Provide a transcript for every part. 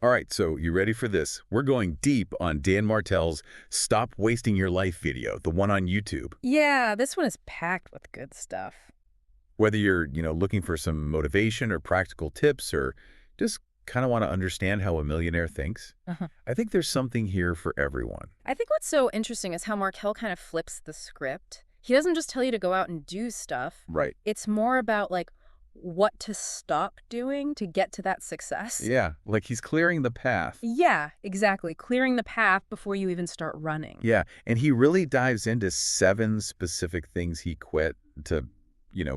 All right, so you ready for this? We're going deep on Dan Martell's Stop Wasting Your Life video, the one on YouTube. Yeah, this one is packed with good stuff. Whether you're, looking for some motivation or practical tips or just kind of want to understand how a millionaire thinks, Uh-huh. I think there's something here for everyone. I think what's so interesting is how Markel kind of flips the script. He doesn't just tell you to go out and do stuff. Right. It's more about like what to stop doing to get to that success. Yeah, like he's clearing the path. Yeah, exactly. Clearing the path before you even start running. Yeah, and he really dives into 7 specific things he quit to,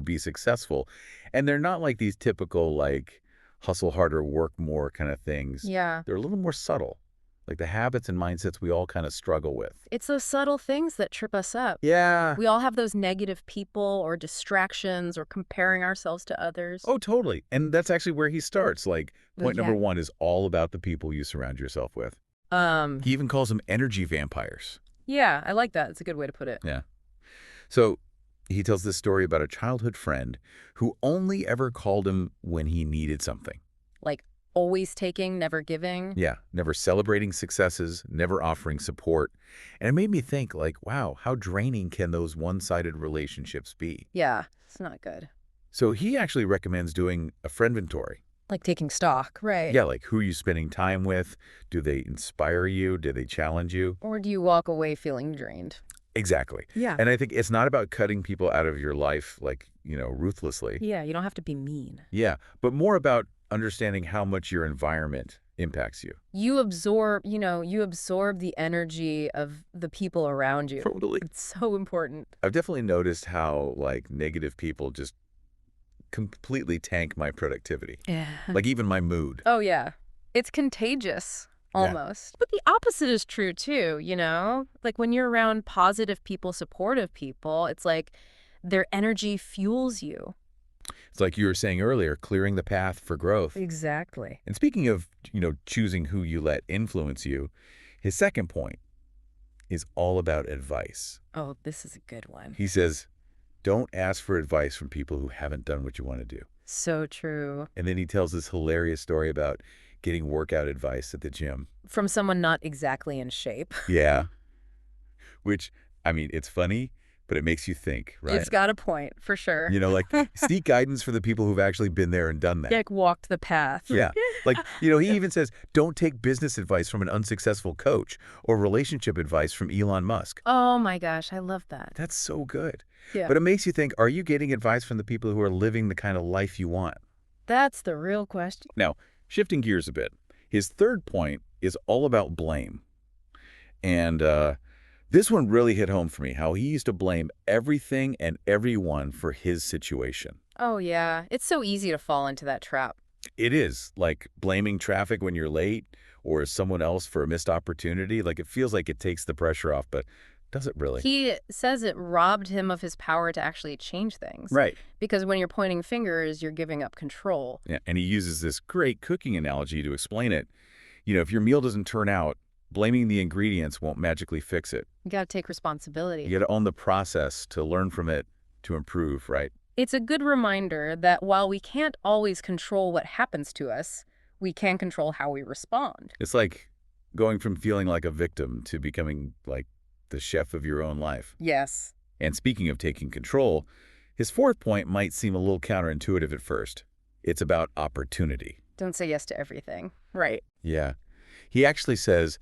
be successful. And they're not like these typical, like, hustle harder, work more kind of things. Yeah. They're a little more subtle, like the habits and mindsets we all kind of struggle with. It's those subtle things that trip us up. Yeah. We all have those negative people or distractions or comparing ourselves to others. Oh, totally. And that's actually where he starts. Like, point number Okay. 1 is all about the people you surround yourself with. He even calls them energy vampires. Yeah, I like that. It's a good way to put it. Yeah. So he tells this story about a childhood friend who only ever called him when he needed something. Like always taking, never giving. Yeah, never celebrating successes, never offering support. And it made me think, like, wow, how draining can those one-sided relationships be? Yeah, it's not good. So he actually recommends doing a friendventory. Like taking stock, right? Yeah, like who are you spending time with? Do they inspire you? Do they challenge you? Or do you walk away feeling drained? Exactly. Yeah. And I think it's not about cutting people out of your life, like, ruthlessly. Yeah, you don't have to be mean. Yeah, but more about understanding how much your environment impacts you. You absorb the energy of the people around you. Totally. It's so important. I've definitely noticed how, like, negative people just completely tank my productivity. Yeah. Like, even my mood. Oh, yeah. It's contagious, Yeah. almost. But the opposite is true, too, Like when you're around positive people, supportive people, it's like their energy fuels you. It's like you were saying earlier, clearing the path for growth. Exactly. And speaking of, choosing who you let influence you, his second point is all about advice. Oh, this is a good one. He says, don't ask for advice from people who haven't done what you want to do. So true. And then he tells this hilarious story about getting workout advice at the gym. From someone not exactly in shape. Yeah. Which, I mean, it's funny, but it makes you think, right? It's got a point, for sure. Like, seek guidance for the people who've actually been there and done that. Like walked the path. Yeah. Like, he even says, don't take business advice from an unsuccessful coach or relationship advice from Elon Musk. Oh my gosh, I love that. That's so good. Yeah. But it makes you think, are you getting advice from the people who are living the kind of life you want? That's the real question. Now, shifting gears a bit, his third point is all about blame. And this one really hit home for me, how he used to blame everything and everyone for his situation. Oh yeah, it's so easy to fall into that trap. It is, like blaming traffic when you're late or someone else for a missed opportunity. Like, it feels like it takes the pressure off, but does it really? He says it robbed him of his power to actually change things. Right. Because when you're pointing fingers, you're giving up control. Yeah, and he uses this great cooking analogy to explain it. If your meal doesn't turn out, blaming the ingredients won't magically fix it. You got to take responsibility. You got to own the process to learn from it, to improve, right? It's a good reminder that while we can't always control what happens to us, we can control how we respond. It's like going from feeling like a victim to becoming like the chef of your own life. Yes. And speaking of taking control, his fourth point might seem a little counterintuitive at first. It's about opportunity. Don't say yes to everything. Right. Yeah. He actually says,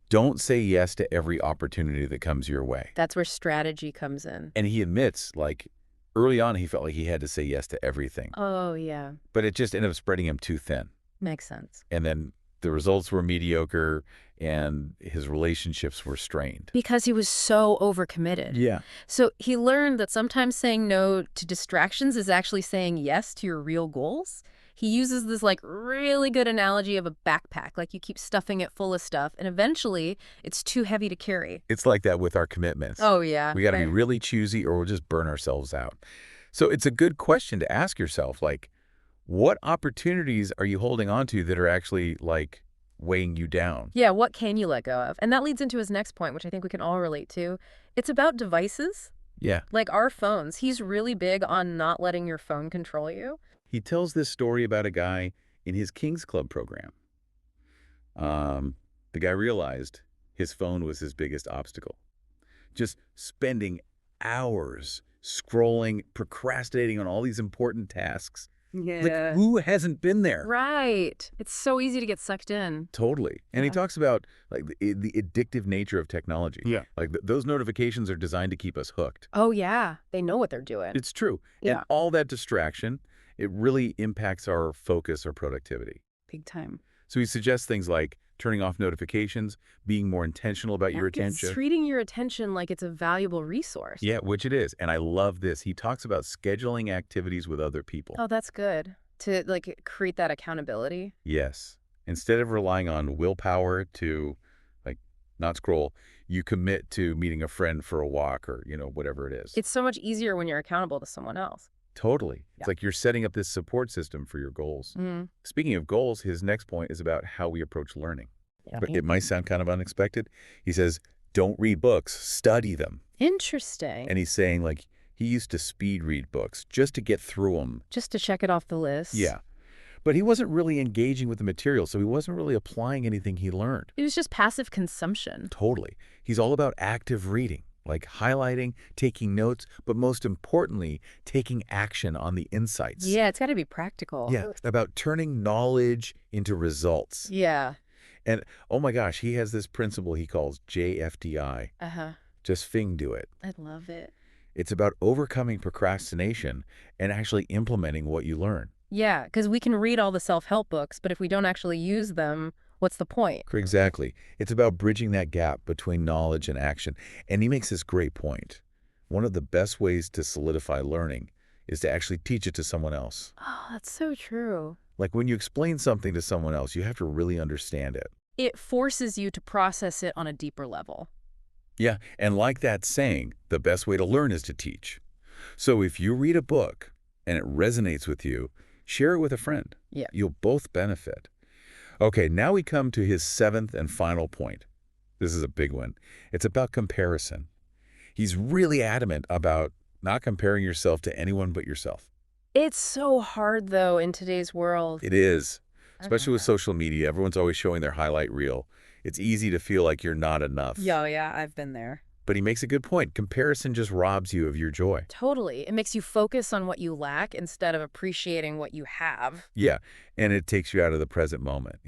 don't say yes to every opportunity that comes your way. That's where strategy comes in. And he admits, like, early on he felt like he had to say yes to everything. Oh, yeah. But it just ended up spreading him too thin. Makes sense. And then the results were mediocre and his relationships were strained. Because he was so overcommitted. Yeah. So he learned that sometimes saying no to distractions is actually saying yes to your real goals. He uses this like really good analogy of a backpack, like you keep stuffing it full of stuff and eventually it's too heavy to carry. It's like that with our commitments. Oh, yeah. We got to be right. really choosy or we'll just burn ourselves out. So it's a good question to ask yourself, like, what opportunities are you holding on to that are actually like weighing you down? Yeah, what can you let go of? And that leads into his next point, which I think we can all relate to. It's about devices. Yeah. Like our phones. He's really big on not letting your phone control you. He tells this story about a guy in his King's Club program. Um, the guy realized his phone was his biggest obstacle. Just spending hours scrolling, procrastinating on all these important tasks. Like, Yeah. who hasn't been there? Right. It's so easy to get sucked in. Totally. And he Yeah. talks about like the addictive nature of technology. Yeah. Like those notifications are designed to keep us hooked. Oh, yeah. They know what they're doing. It's true. And Yeah. all that distraction, it really impacts our focus or productivity. Big time. So he suggests things like turning off notifications, being more intentional about your It's attention. treating your attention like it's a valuable resource. Yeah, which it is. And I love this. He talks about scheduling activities with other people. Oh, that's good. To like create that accountability. Yes. Instead of relying on willpower to like not scroll, you commit to meeting a friend for a walk or, whatever it is. It's so much easier when you're accountable to someone else. Totally. Yeah. It's like you're setting up this support system for your goals. Mm. Speaking of goals, his next point is about how we approach learning. Yeah. But it might sound kind of unexpected. He says, don't read books, study them. Interesting. And he's saying like he used to speed read books just to get through them. Just to check it off the list. Yeah. But he wasn't really engaging with the material, so he wasn't really applying anything he learned. It was just passive consumption. Totally. He's all about active reading, like highlighting, taking notes, but most importantly, taking action on the insights. Yeah, it's got to be practical. Yeah, about turning knowledge into results. Yeah. And oh my gosh, he has this principle he calls JFDI. Uh-huh. Just Fing do it. I love it. It's about overcoming procrastination and actually implementing what you learn. Yeah, because we can read all the self-help books, but if we don't actually use them, what's the point? Exactly. It's about bridging that gap between knowledge and action. And he makes this great point. One of the best ways to solidify learning is to actually teach it to someone else. Oh, that's so true. Like when you explain something to someone else, you have to really understand it. It forces you to process it on a deeper level. Yeah, and like that saying, the best way to learn is to teach. So if you read a book and it resonates with you, share it with a friend. Yeah. You'll both benefit. Okay, now we come to his seventh and final point. This is a big one. It's about comparison. He's really adamant about not comparing yourself to anyone but yourself. It's so hard, though, in today's world. It is, especially with Uh-huh. social media. Everyone's always showing their highlight reel. It's easy to feel like you're not enough. Yeah, I've been there. But he makes a good point. Comparison just robs you of your joy. Totally. It makes you focus on what you lack instead of appreciating what you have. Yeah, and it takes you out of the present moment,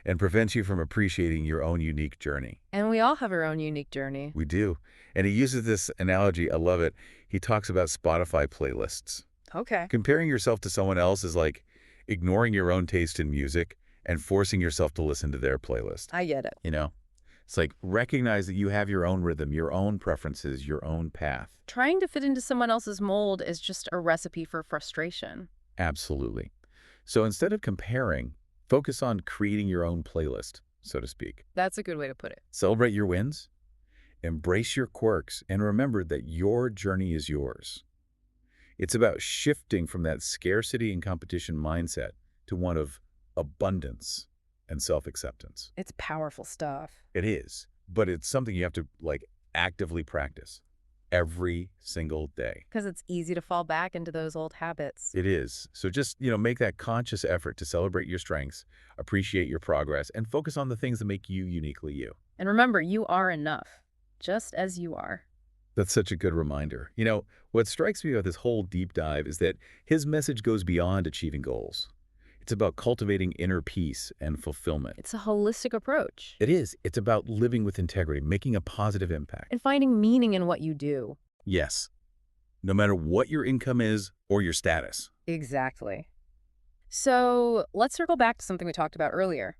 and prevents you from appreciating your own unique journey. And we all have our own unique journey. We do. And he uses this analogy. I love it. He talks about Spotify playlists. Okay. Comparing yourself to someone else is like ignoring your own taste in music and forcing yourself to listen to their playlist. I get it. It's like recognize that you have your own rhythm, your own preferences, your own path. Trying to fit into someone else's mold is just a recipe for frustration. Absolutely. So instead of comparing, focus on creating your own playlist, so to speak. That's a good way to put it. Celebrate your wins, embrace your quirks, and remember that your journey is yours. It's about shifting from that scarcity and competition mindset to one of abundance and self-acceptance. It's powerful stuff. It is, but it's something you have to actively practice every single day. Because it's easy to fall back into those old habits. It is. So just, make that conscious effort to celebrate your strengths, appreciate your progress, and focus on the things that make you uniquely you. And remember, you are enough, just as you are. That's such a good reminder. What strikes me about this whole deep dive is that his message goes beyond achieving goals. It's about cultivating inner peace and fulfillment. It's a holistic approach. It is. It's about living with integrity, making a positive impact. And finding meaning in what you do. Yes. No matter what your income is or your status. Exactly. So let's circle back to something we talked about earlier.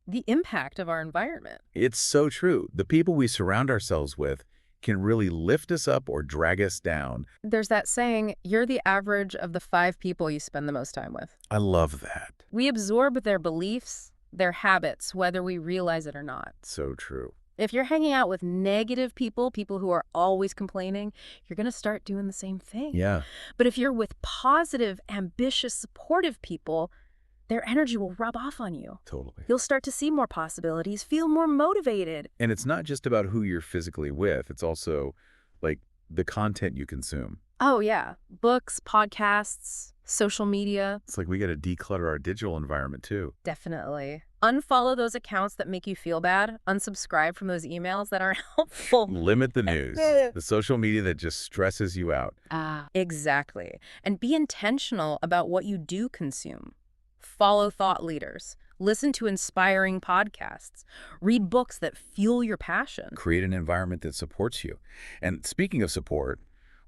The impact of our environment. It's so true. The people we surround ourselves with can really lift us up or drag us down. There's that saying, you're the average of the 5 people you spend the most time with. I love that. We absorb their beliefs, their habits, whether we realize it or not. So true. If you're hanging out with negative people who are always complaining, you're going to start doing the same thing. Yeah. But if you're with positive, ambitious, supportive people, their energy will rub off on you. Totally. You'll start to see more possibilities, feel more motivated. And it's not just about who you're physically with. It's also the content you consume. Oh, yeah. Books, podcasts, social media. It's like we got to declutter our digital environment too. Definitely. Unfollow those accounts that make you feel bad. Unsubscribe from those emails that aren't helpful. Limit the news, the social media that just stresses you out. Exactly. And be intentional about what you do consume. Follow thought leaders. Listen to inspiring podcasts. Read books that fuel your passion. Create an environment that supports you. And speaking of support,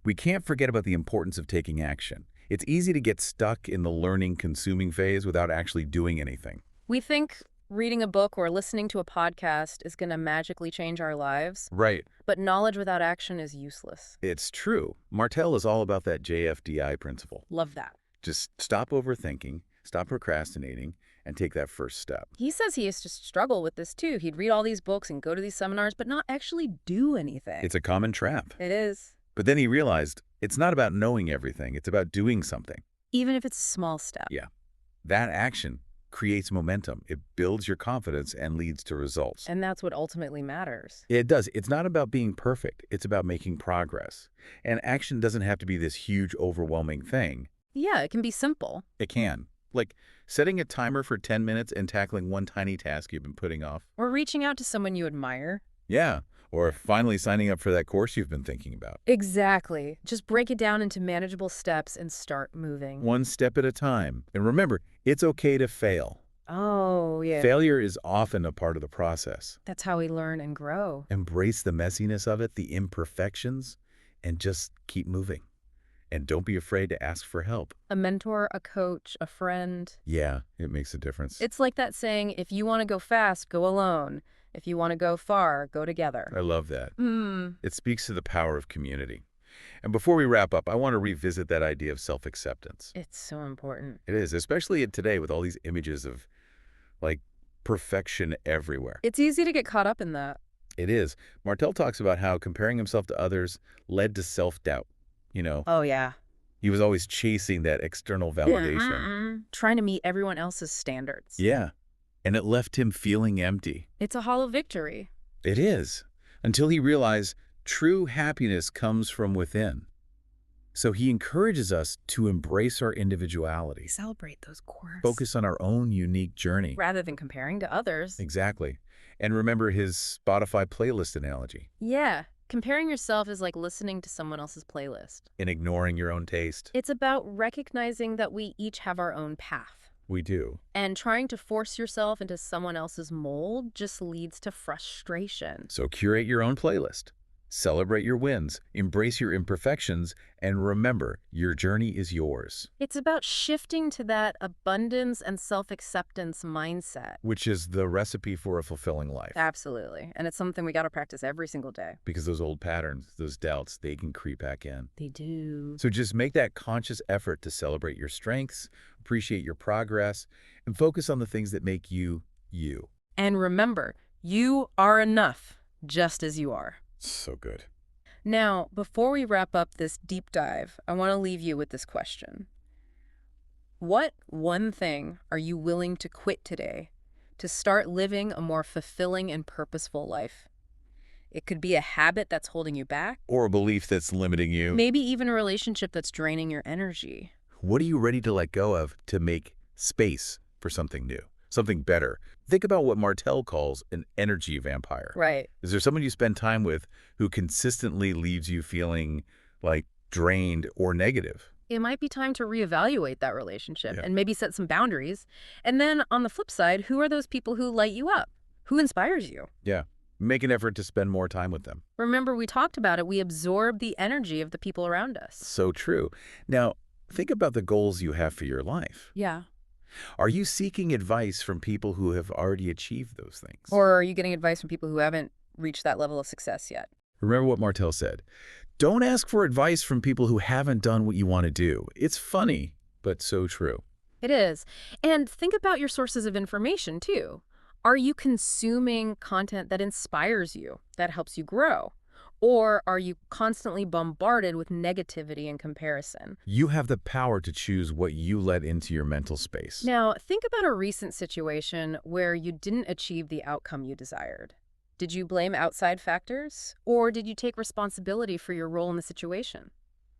we can't forget about the importance of taking action. It's easy to get stuck in the learning, consuming phase without actually doing anything. We think reading a book or listening to a podcast is going to magically change our lives, Right. but knowledge without action is useless. It's true. Martell is all about that JFDI principle. Love that. Just stop overthinking, stop procrastinating, and take that first step. He says he used to struggle with this too. He'd read all these books and go to these seminars, but not actually do anything. It's a common trap. It is. But then he realized it's not about knowing everything, it's about doing something. Even if it's a small step. Yeah. That action creates momentum. It builds your confidence and leads to results. And that's what ultimately matters. It does. It's not about being perfect. It's about making progress. And action doesn't have to be this huge, overwhelming thing. Yeah, it can be simple. It can. Like setting a timer for 10 minutes and tackling one tiny task you've been putting off. Or reaching out to someone you admire. Yeah. Or finally signing up for that course you've been thinking about. Exactly. Just break it down into manageable steps and start moving. One step at a time. And remember, it's okay to fail. Oh, yeah. Failure is often a part of the process. That's how we learn and grow. Embrace the messiness of it, the imperfections, and just keep moving. And don't be afraid to ask for help. A mentor, a coach, a friend. Yeah, it makes a difference. It's like that saying, if you want to go fast, go alone. If you want to go far, go together. I love that. It speaks to the power of community. And before we wrap up, I want to revisit that idea of self-acceptance. It's so important. It is, especially today with all these images of, like, perfection everywhere. It's easy to get caught up in that. It is. Martell talks about how comparing himself to others led to self-doubt. You know, Oh, yeah. he was always chasing that external validation. Trying to meet everyone else's standards. Yeah. And it left him feeling empty. It's a hollow victory. It is. Until he realized true happiness comes from within. So he encourages us to embrace our individuality. Celebrate those quirks. Focus on our own unique journey. Rather than comparing to others. Exactly. And remember his Spotify playlist analogy. Yeah. Comparing yourself is like listening to someone else's playlist. And ignoring your own taste. It's about recognizing that we each have our own path. We do. And trying to force yourself into someone else's mold just leads to frustration. So curate your own playlist. Celebrate your wins, embrace your imperfections, and remember, your journey is yours. It's about shifting to that abundance and self-acceptance mindset. Which is the recipe for a fulfilling life. Absolutely. And it's something we got to practice every single day. Because those old patterns, those doubts, they can creep back in. They do. So just make that conscious effort to celebrate your strengths, appreciate your progress, and focus on the things that make you, you. And remember, you are enough, just as you are. So good. Now, before we wrap up this deep dive, I want to leave you with this question. What one thing are you willing to quit today to start living a more fulfilling and purposeful life? It could be a habit that's holding you back. Or a belief that's limiting you. Maybe even a relationship that's draining your energy. What are you ready to let go of to make space for something new, something better? Think about what Martell calls an energy vampire. Right. Is there someone you spend time with who consistently leaves you feeling like drained or negative? It might be time to reevaluate that relationship Yeah. and maybe set some boundaries. And then on the flip side, who are those people who light you up? Who inspires you? Yeah. Make an effort to spend more time with them. Remember, we talked about it. We absorb the energy of the people around us. So true. Now, think about the goals you have for your life. Yeah. Are you seeking advice from people who have already achieved those things? Or are you getting advice from people who haven't reached that level of success yet? Remember what Martell said. Don't ask for advice from people who haven't done what you want to do. It's funny, but so true. It is. And think about your sources of information, too. Are you consuming content that inspires you, that helps you grow? Or are you constantly bombarded with negativity and comparison? You have the power to choose what you let into your mental space. Now, think about a recent situation where you didn't achieve the outcome you desired. Did you blame outside factors? Or did you take responsibility for your role in the situation?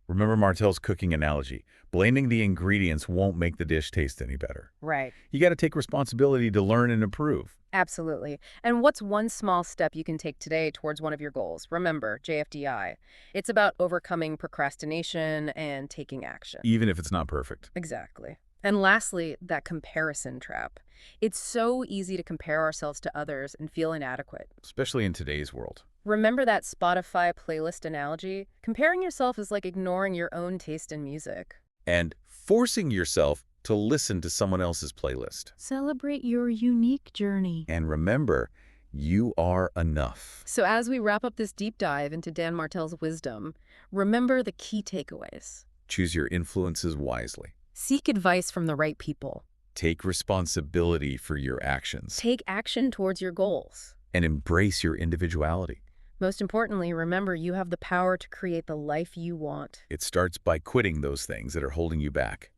Remember Martel's cooking analogy. Blaming the ingredients won't make the dish taste any better. Right. You got to take responsibility to learn and improve. Absolutely. And what's one small step you can take today towards one of your goals? Remember, JFDI. It's about overcoming procrastination and taking action. Even if it's not perfect. Exactly. And lastly, that comparison trap. It's so easy to compare ourselves to others and feel inadequate. Especially in today's world. Remember that Spotify playlist analogy? Comparing yourself is like ignoring your own taste in music. And forcing yourself to listen to someone else's playlist. Celebrate your unique journey. And remember, you are enough. So as we wrap up this deep dive into Dan Martel's wisdom, remember the key takeaways. Choose your influences wisely. Seek advice from the right people. Take responsibility for your actions. Take action towards your goals. And embrace your individuality. Most importantly, remember you have the power to create the life you want. It starts by quitting those things that are holding you back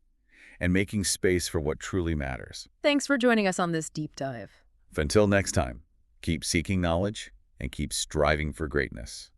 and making space for what truly matters. Thanks for joining us on this deep dive. Until next time, keep seeking knowledge and keep striving for greatness.